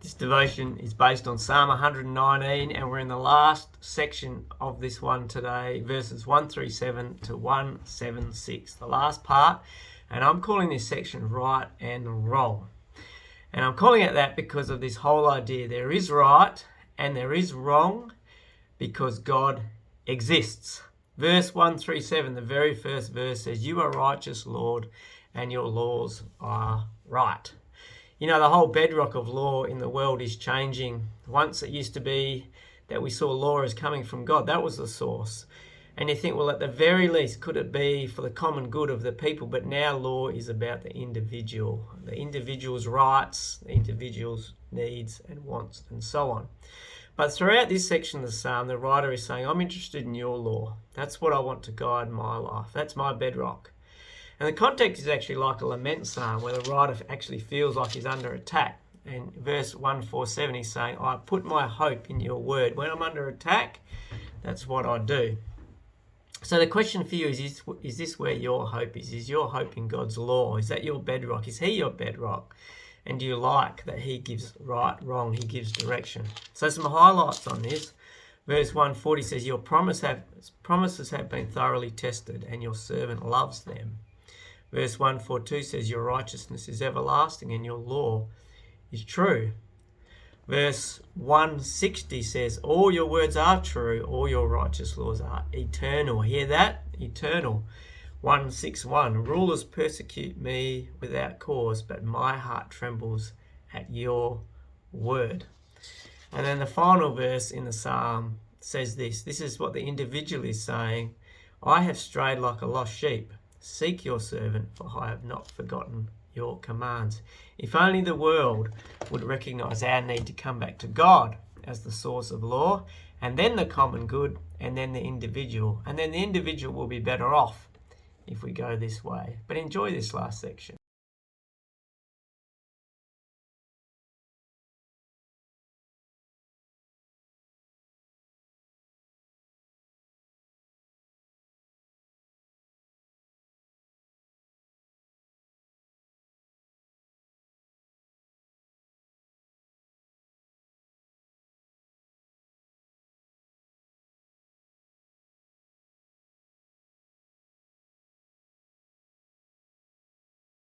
This devotion is based on Psalm 119, and we're in the last section of this one today, verses 137 to 176, the last part, and I'm calling this section Right and Wrong. And I'm calling it that because of this whole idea. There is right and there is wrong because God exists. Verse 137, the very first verse says, "You are righteous, Lord, and your laws are right." You know, the whole bedrock of law in the world is changing. Once it used to be that we saw law as coming from God. That was the source. And you think, well, at the very least, could it be for the common good of the people? But now law is about the individual's rights, the individual's needs and wants, and so on. But throughout this section of the psalm, the writer is saying, I'm interested in your law. That's what I want to guide my life. That's my bedrock. And the context is actually like a lament psalm where the writer actually feels like he's under attack. And verse 147, he's saying, I put my hope in your word. When I'm under attack, that's what I do. So the question for you is this where your hope is? Is your hope in God's law? Is that your bedrock? Is he your bedrock? And do you like that he gives right, wrong, he gives direction? So some highlights on this. Verse 140 says, your promises have been thoroughly tested and your servant loves them. Verse 142 says, your righteousness is everlasting and your law is true. Verse 160 says, all your words are true, all your righteous laws are eternal. Hear that? Eternal. 161, rulers persecute me without cause, but my heart trembles at your word. And then the final verse in the psalm says this. This is what the individual is saying. I have strayed like a lost sheep. Seek your servant, for I have not forgotten your commands. If only the world would recognize our need to come back to God as the source of law, and then the common good, and then the individual. And then the individual will be better off if we go this way. But enjoy this last section.